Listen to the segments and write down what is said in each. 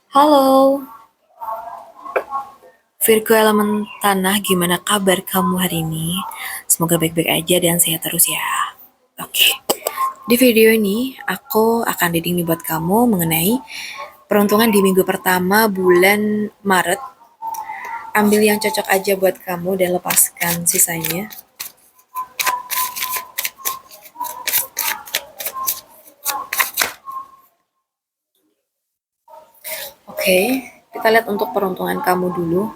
Halo, Virgo elemen tanah, gimana kabar kamu hari ini? Semoga baik-baik aja dan sehat terus ya. Oke, di video ini aku akan reading nih buat kamu mengenai peruntungan di minggu pertama bulan Maret. Ambil yang cocok aja buat kamu dan lepaskan sisanya. Oke, kita lihat untuk peruntungan kamu dulu.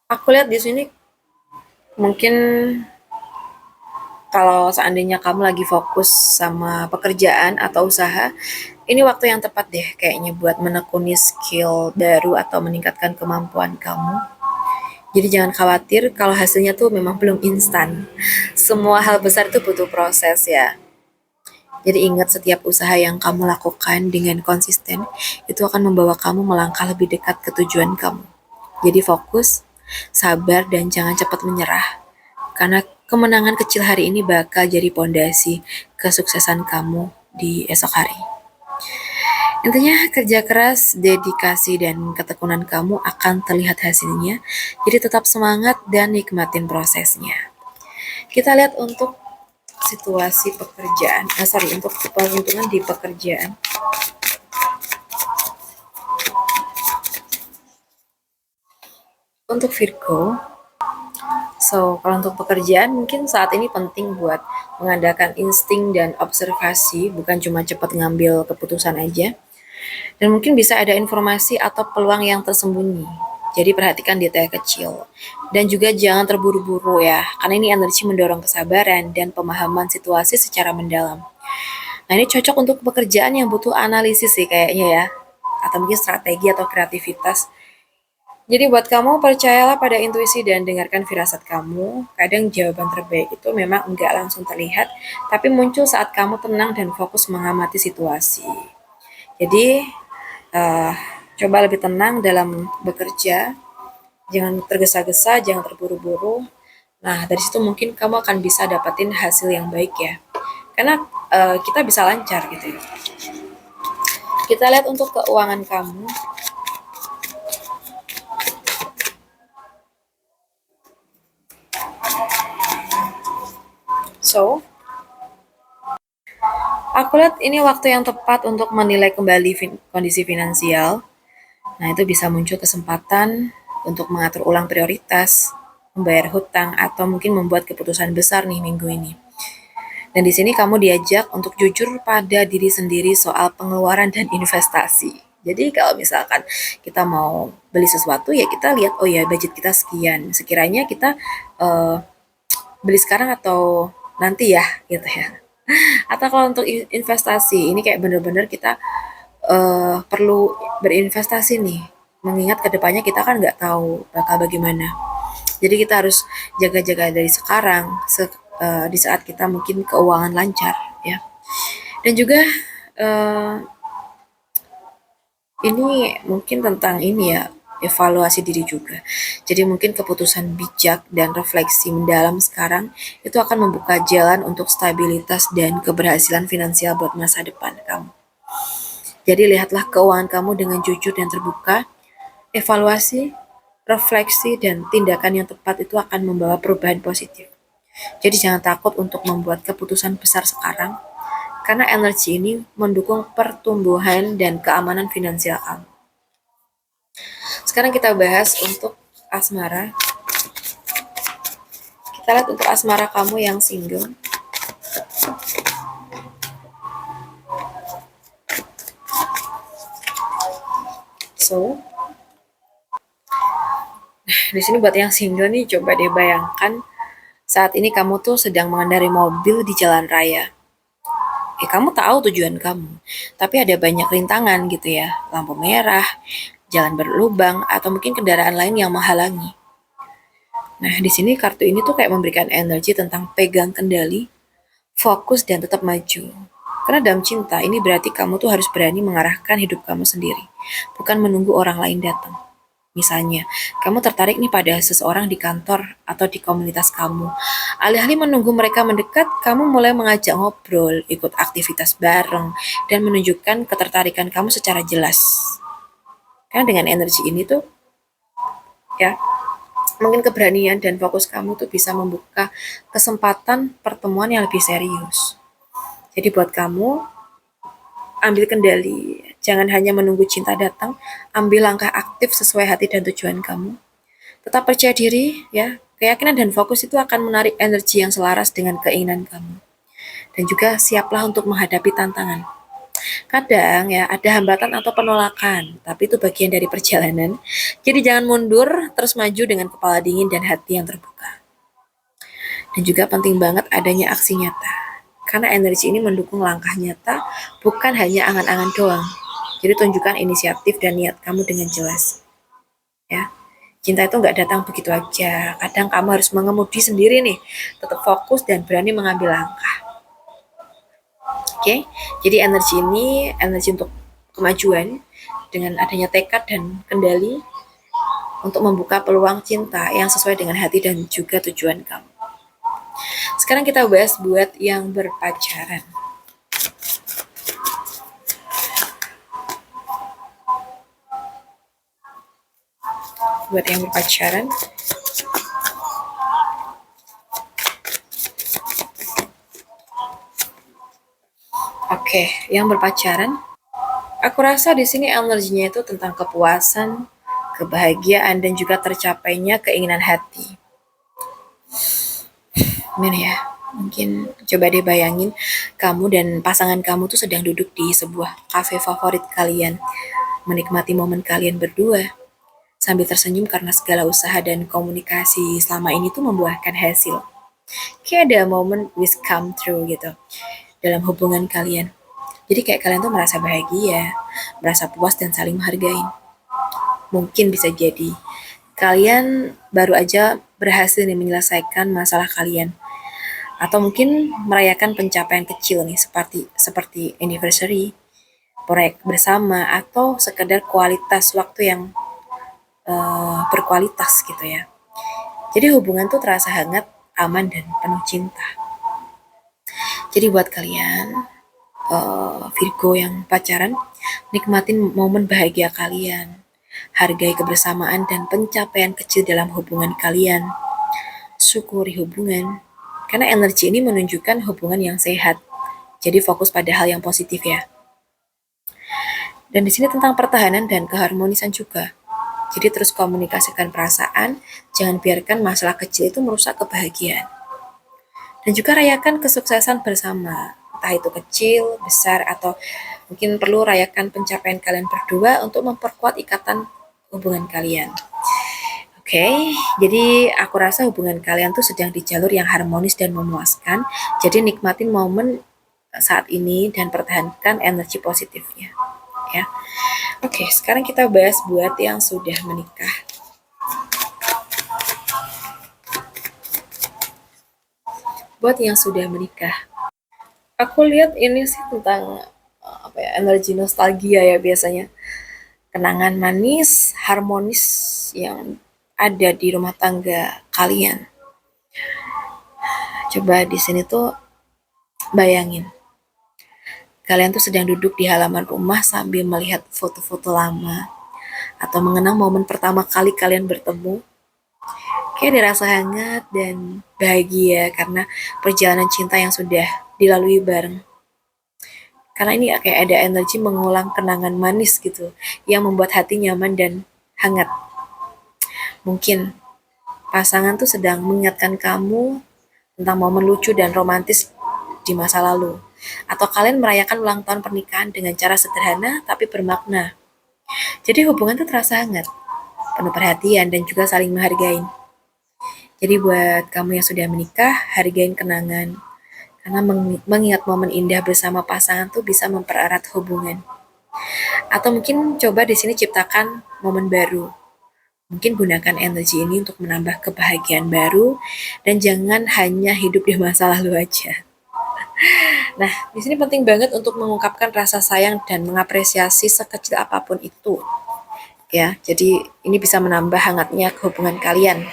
Aku lihat di sini mungkin kalau seandainya kamu lagi fokus sama pekerjaan atau usaha, ini waktu yang tepat deh kayaknya buat menekuni skill baru atau meningkatkan kemampuan kamu. Jadi jangan khawatir kalau hasilnya tuh memang belum instan. Semua hal besar itu butuh proses ya. Jadi ingat setiap usaha yang kamu lakukan dengan konsisten, itu akan membawa kamu melangkah lebih dekat ke tujuan kamu. Jadi fokus, sabar, dan jangan cepat menyerah. Karena kemenangan kecil hari ini bakal jadi pondasi kesuksesan kamu di esok hari. Intinya kerja keras, dedikasi, dan ketekunan kamu akan terlihat hasilnya. Jadi tetap semangat dan nikmatin prosesnya. Kita lihat untuk situasi pekerjaan. Untuk peruntungan di pekerjaan. Untuk Virgo, kalau untuk pekerjaan mungkin saat ini penting buat mengandalkan insting dan observasi, bukan cuma cepat ngambil keputusan aja. Dan mungkin bisa ada informasi atau peluang yang tersembunyi. Jadi perhatikan detail kecil. Dan juga jangan terburu-buru ya, karena ini energi mendorong kesabaran dan pemahaman situasi secara mendalam. Nah ini cocok untuk pekerjaan yang butuh analisis sih kayaknya ya. Atau mungkin strategi atau kreativitas. Jadi buat kamu, percayalah pada intuisi dan dengarkan firasat kamu. Kadang jawaban terbaik itu memang enggak langsung terlihat, tapi muncul saat kamu tenang dan fokus mengamati situasi. Jadi, uh, coba lebih tenang dalam bekerja, jangan tergesa-gesa, jangan terburu-buru. Nah, dari situ mungkin kamu akan bisa dapetin hasil yang baik ya. Karena kita bisa lancar gitu ya. Kita lihat untuk keuangan kamu. So, aku lihat ini waktu yang tepat untuk menilai kembali kondisi finansial. Nah, itu bisa muncul kesempatan untuk mengatur ulang prioritas, membayar hutang, atau mungkin membuat keputusan besar nih minggu ini. Dan di sini kamu diajak untuk jujur pada diri sendiri soal pengeluaran dan investasi. Jadi kalau misalkan kita mau beli sesuatu ya kita lihat oh ya budget kita sekian. Sekiranya kita uh, beli sekarang atau nanti ya gitu ya. Atau kalau untuk investasi ini kayak bener-bener kita perlu berinvestasi nih. Mengingat kedepannya kita kan nggak tahu bakal bagaimana. Jadi kita harus jaga-jaga dari sekarang di saat kita mungkin keuangan lancar ya. Dan juga uh, ini mungkin tentang ini ya evaluasi diri juga. Jadi mungkin keputusan bijak dan refleksi mendalam sekarang itu akan membuka jalan untuk stabilitas dan keberhasilan finansial buat masa depan kamu. Jadi lihatlah keuangan kamu dengan jujur dan terbuka. Evaluasi, refleksi, dan tindakan yang tepat itu akan membawa perubahan positif. Jadi jangan takut untuk membuat keputusan besar sekarang, karena energi ini mendukung pertumbuhan dan keamanan finansial kamu. Sekarang kita bahas untuk asmara. Kita lihat untuk asmara kamu yang single. So, di sini buat yang single nih, coba deh bayangkan saat ini kamu tuh sedang mengendarai mobil di jalan raya. Kamu tahu tujuan kamu, tapi ada banyak rintangan gitu ya, lampu merah, jalan berlubang, atau mungkin kendaraan lain yang menghalangi. Nah, di sini kartu ini tuh kayak memberikan energi tentang pegang kendali, fokus, dan tetap maju. Karena dalam cinta, ini berarti kamu tuh harus berani mengarahkan hidup kamu sendiri, bukan menunggu orang lain datang. Misalnya, kamu tertarik nih pada seseorang di kantor atau di komunitas kamu. Alih-alih menunggu mereka mendekat, kamu mulai mengajak ngobrol, ikut aktivitas bareng, dan menunjukkan ketertarikan kamu secara jelas. Karena dengan energi ini tuh ya, mungkin keberanian dan fokus kamu tuh bisa membuka kesempatan pertemuan yang lebih serius. Jadi buat kamu, ambil kendali. Jangan hanya menunggu cinta datang, ambil langkah aktif sesuai hati dan tujuan kamu. Tetap percaya diri, ya. Keyakinan dan fokus itu akan menarik energi yang selaras dengan keinginan kamu. Dan juga siaplah untuk menghadapi tantangan. Kadang ya ada hambatan atau penolakan, tapi itu bagian dari perjalanan. Jadi jangan mundur, terus maju dengan kepala dingin dan hati yang terbuka. Dan juga penting banget adanya aksi nyata. Karena energi ini mendukung langkah nyata, bukan hanya angan-angan doang. Jadi tunjukkan inisiatif dan niat kamu dengan jelas. Ya, cinta itu nggak datang begitu aja. Kadang kamu harus mengemudi sendiri nih, tetap fokus dan berani mengambil langkah. Oke, jadi energi ini energi untuk kemajuan dengan adanya tekad dan kendali untuk membuka peluang cinta yang sesuai dengan hati dan juga tujuan kamu. Sekarang kita bahas buat yang berpacaran. Buat yang berpacaran, oke, yang berpacaran, aku rasa di sini energinya itu tentang kepuasan, kebahagiaan dan juga tercapainya keinginan hati. Gimana ya? Mungkin coba deh bayangin kamu dan pasangan kamu tuh sedang duduk di sebuah kafe favorit kalian, menikmati momen kalian berdua sambil tersenyum karena segala usaha dan komunikasi selama ini tuh membuahkan hasil. Kayak ada momen wish come true gitu dalam hubungan kalian. Jadi kayak kalian tuh merasa bahagia, merasa puas dan saling menghargai. Mungkin bisa jadi kalian baru aja berhasil nih menyelesaikan masalah kalian atau mungkin merayakan pencapaian kecil nih seperti anniversary, proyek bersama atau sekedar kualitas waktu yang berkualitas gitu ya. Jadi hubungan tuh terasa hangat, aman dan penuh cinta. Jadi buat kalian Virgo yang pacaran, nikmatin momen bahagia kalian. Hargai kebersamaan dan pencapaian kecil dalam hubungan kalian. Syukuri hubungan. Karena energi ini menunjukkan hubungan yang sehat. Jadi fokus pada hal yang positif ya. Dan di sini tentang pertahanan dan keharmonisan juga. Jadi terus komunikasikan perasaan, jangan biarkan masalah kecil itu merusak kebahagiaan. Dan juga rayakan kesuksesan bersama, entah itu kecil, besar, atau mungkin perlu rayakan pencapaian kalian berdua untuk memperkuat ikatan hubungan kalian. Oke, jadi aku rasa hubungan kalian tuh sedang di jalur yang harmonis dan memuaskan. Jadi nikmatin momen saat ini dan pertahankan energi positifnya. Ya. Oke, sekarang kita bahas buat yang sudah menikah. Buat yang sudah menikah. Aku lihat ini sih tentang apa ya, energi nostalgia ya biasanya. Kenangan manis, harmonis yang ada di rumah tangga kalian. Coba di sini tuh bayangin. Kalian tuh sedang duduk di halaman rumah sambil melihat foto-foto lama atau mengenang momen pertama kali kalian bertemu. Kayak dirasa hangat dan bahagia karena perjalanan cinta yang sudah dilalui bareng. Karena ini kayak ada energi mengulang kenangan manis gitu yang membuat hati nyaman dan hangat. Mungkin pasangan tuh sedang mengingatkan kamu tentang momen lucu dan romantis di masa lalu. Atau kalian merayakan ulang tahun pernikahan dengan cara sederhana tapi bermakna. Jadi hubungan tuh terasa hangat, penuh perhatian dan juga saling menghargai. Jadi buat kamu yang sudah menikah, hargain kenangan. Karena mengingat momen indah bersama pasangan tuh bisa mempererat hubungan. Atau mungkin coba di sini ciptakan momen baru. Mungkin gunakan energi ini untuk menambah kebahagiaan baru dan jangan hanya hidup di masa lalu aja. Nah, di sini penting banget untuk mengungkapkan rasa sayang dan mengapresiasi sekecil apapun itu. Ya, jadi ini bisa menambah hangatnya hubungan kalian.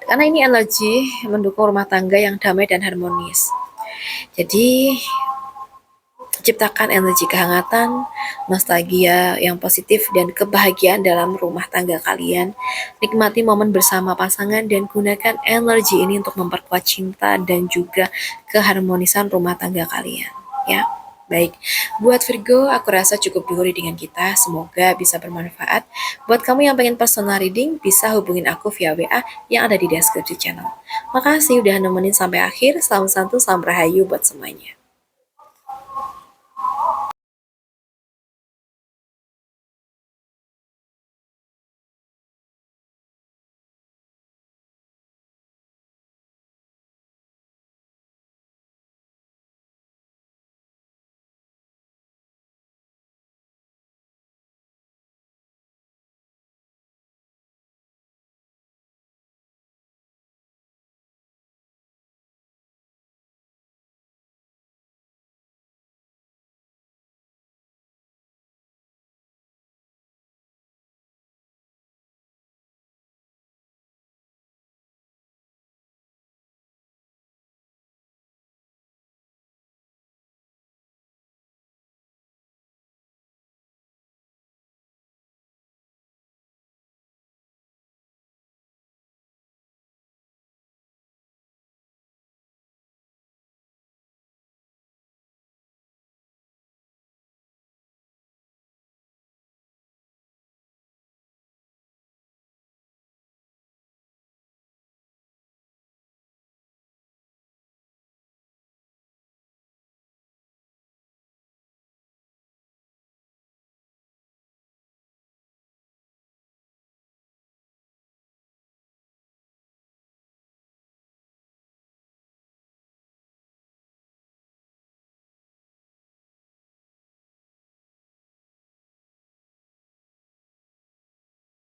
Karena ini energi mendukung rumah tangga yang damai dan harmonis. Jadi Ciptakan energi kehangatan, nostalgia yang positif, dan kebahagiaan dalam rumah tangga kalian. Nikmati momen bersama pasangan dan gunakan energi ini untuk memperkuat cinta dan juga keharmonisan rumah tangga kalian. Ya, baik. Buat Virgo, aku rasa cukup dulu readingan kita. Semoga bisa bermanfaat. Buat kamu yang pengen personal reading, bisa hubungin aku via WA yang ada di deskripsi channel. Makasih udah nemenin sampai akhir. Salam santu, salam rahayu buat semuanya.